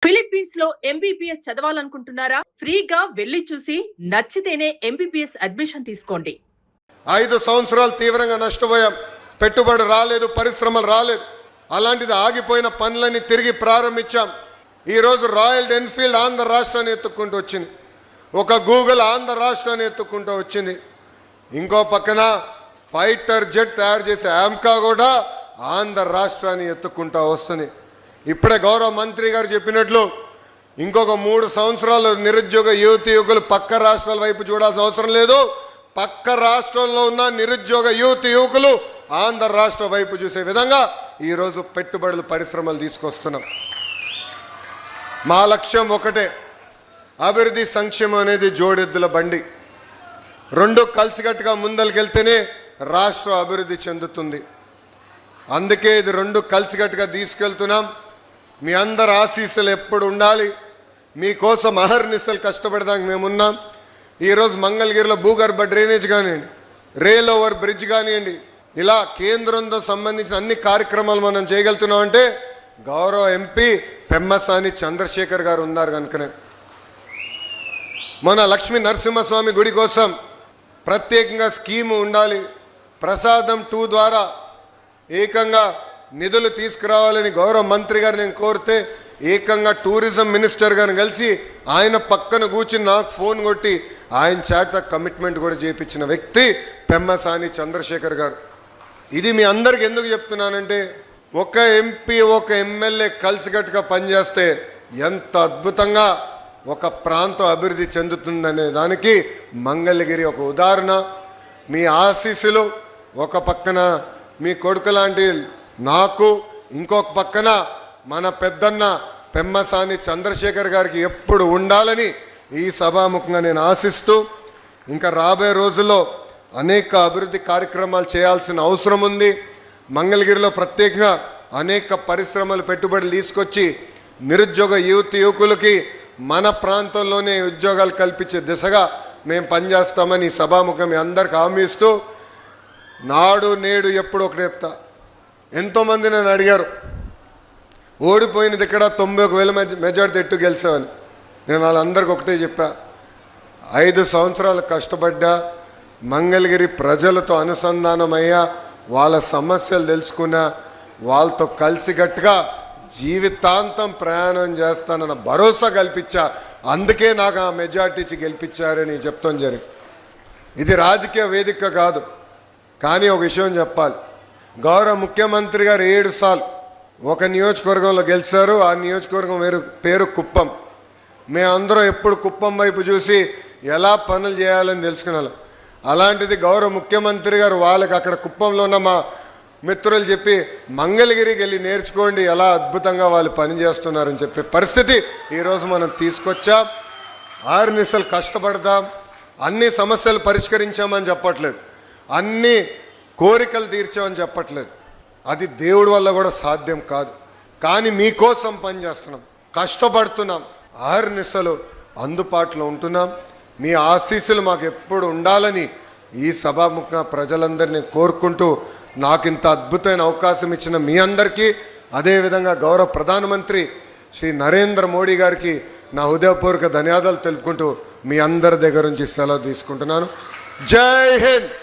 Philippines లో MBBS చదవాలనుకుంటున్నారా? ఫ్రీగా వెళ్లి చూసి నచ్చితేనే ఎంబీబీఎస్ అడ్మిషన్ తీసుకోండి. 5 సంవత్సరాలు తీవ్రంగా నష్టపోయాం. పెట్టుబడి రాలేదు, పరిశ్రమలు రాలేదు. అలాంటిది ఆగిపోయిన పనులని తిరిగి ప్రారంభించాం. ఈరోజు రాయల్ ఎన్ఫీల్డ్ ఆంధ్ర రాష్ట్రాన్ని ఎత్తుక్కుంటూ వచ్చింది. ఒక గూగుల్ ఆంధ్ర రాష్ట్రాన్ని ఎత్తుక్కుంటూ వచ్చింది. ఇంకో పక్కన ఫైటర్ జెట్ తయారు చేసే ఆమ్కా కూడా ఆంధ్ర రాష్ట్రాన్ని ఎత్తుక్కుంటూ వస్తుంది. ఇప్పుడే గౌరవ మంత్రి గారు చెప్పినట్లు ఇంకొక 3 సంవత్సరాలు నిరుద్యోగ యువకులు పక్క రాష్ట్రాల వైపు చూడాల్సిన అవసరం లేదు. పక్క రాష్ట్రంలో ఉన్న నిరుద్యోగ యువకులు ఆంధ్ర రాష్ట్ర వైపు చూసే విధంగా ఈరోజు పెట్టుబడులు పరిశ్రమలు తీసుకొస్తున్నాం. మా లక్ష్యం ఒకటే, అభివృద్ధి సంక్షేమం అనేది జోడెద్దుల బండి. 2 కలిసికట్టుగా ముందరికెళ్తేనే రాష్ట్రం అభివృద్ధి చెందుతుంది. అందుకే ఇది 2 కలిసికట్టుగా తీసుకెళ్తున్నాం. మీ అందరి ఆశీస్సులు ఎప్పుడు ఉండాలి. మీకోసం అహర్నిశలు కష్టపడడానికి మేమున్నాం. ఈరోజు మంగళగిరిలో భూగర్భ డ్రైనేజ్ కానివ్వండి, రైల్ ఓవర్ బ్రిడ్జ్ కానివ్వండి, ఇలా కేంద్రంతో సంబంధించిన అన్ని కార్యక్రమాలు మనం చేయగలుగుతున్నామంటే గౌరవ ఎంపీ పెమ్మసాని చంద్రశేఖర్ గారు ఉన్నారు కనుకనే. మన లక్ష్మీ నరసింహస్వామి గుడి కోసం ప్రత్యేకంగా స్కీము ఉండాలి. ప్రసాదం 2 ద్వారా ఏకంగా నిధులు తీసుకురావాలని గౌరవ మంత్రి గారు నేను కోరితే ఏకంగా టూరిజం మినిస్టర్ గారిని కలిసి ఆయన పక్కన కూర్చుని నాకు ఫోన్ కొట్టి ఆయన చేత కమిట్మెంట్ కూడా చేయించిన వ్యక్తి పెమ్మసాని చంద్రశేఖర్ గారు. ఇది మీ అందరికి ఎందుకు చెప్తున్నానంటే, ఒక ఎంపీ ఒక ఎమ్మెల్యే కలిసికట్టుగా పనిచేస్తే ఎంత అద్భుతంగా ఒక ప్రాంతం అభివృద్ధి చెందుతుందనే దానికి మంగళగిరి ఒక ఉదాహరణ. మీ ఆశీస్సులు ఒక పక్కన మీ కొడుకు లాంటి నాకు, ఇంకొక పక్కన మన పెద్దన్న పెమ్మసాని చంద్రశేఖర్ గారికి ఎప్పుడు ఉండాలని ఈ సభాముఖంగా నేను ఆశిస్తూ, ఇంకా రాబోయే రోజుల్లో అనేక అభివృద్ధి కార్యక్రమాలు చేయాల్సిన అవసరం ఉంది. మంగళగిరిలో ప్రత్యేకంగా అనేక పరిశ్రమలు పెట్టుబడులు తీసుకొచ్చి నిరుద్యోగ యువకులకి మన ప్రాంతంలోనే ఉద్యోగాలు కల్పించే దిశగా మేము పనిచేస్తామని సభాముఖం మీ అందరికి హామీ ఇస్తూ, నాడు నేడు ఎప్పుడు ఒకటి చెప్తా. ఎంతోమంది నన్ను అడిగారు, ఓడిపోయినది ఇక్కడ 91,000 మెజార్టీ ఎట్టు గెలిచామని. నేను వాళ్ళందరికీ ఒకటే చెప్పా, 5 సంవత్సరాలు కష్టపడ్డా, మంగళగిరి ప్రజలతో అనుసంధానమయ్యా, వాళ్ళ సమస్యలు తెలుసుకున్నా, వాళ్ళతో కలిసికట్టుగా జీవితాంతం ప్రయాణం చేస్తానన్న భరోసా కల్పించా. అందుకే నాకు ఆ మెజార్టీ ఇచ్చి గెలిపించారని చెప్తాం జరిగింది. ఇది రాజకీయ వేదిక కాదు. కానీ ఒక విషయం చెప్పాలి, గౌరవ ముఖ్యమంత్రి గారు 7 సార్లు ఒక నియోజకవర్గంలో గెలిచారు. ఆ నియోజకవర్గం పేరు కుప్పం. మేమందరం ఎప్పుడు కుప్పం వైపు చూసి ఎలా పనులు చేయాలని తెలుసుకున్నాం. అలాంటిది గౌరవ ముఖ్యమంత్రి గారు వాళ్ళకి అక్కడ కుప్పంలో ఉన్న మా మిత్రులు చెప్పి మంగళగిరికి వెళ్ళి నేర్చుకోండి ఎలా అద్భుతంగా వాళ్ళు పనిచేస్తున్నారని చెప్పే పరిస్థితి ఈరోజు మనం తీసుకొచ్చాం. 6 నిమిషాలు కష్టపడదాం, అన్ని సమస్యలు పరిష్కరించామని చెప్పట్లేదు, అన్ని కోరికలు తీర్చామని చెప్పట్లేదు. అది దేవుడి వల్ల కూడా సాధ్యం కాదు. కానీ మీకోసం పనిచేస్తున్నాం, కష్టపడుతున్నాం, 6 నిమిషాలు అందుబాటులో ఉంటున్నాం. మీ ఆశీస్సులు మాకు ఎప్పుడు ఉండాలని ఈ సభాముఖ ప్రజలందరినీ కోరుకుంటూ, నాకు ఇంత అద్భుతమైన అవకాశం ఇచ్చిన మీ అందరికీ, అదేవిధంగా గౌరవ ప్రధానమంత్రి శ్రీ నరేంద్ర మోడీ గారికి నా హృదయపూర్వక ధన్యవాదాలు తెలుపుకుంటూ మీ అందరి దగ్గర నుంచి సెలవు తీసుకుంటున్నాను. జై హింద్.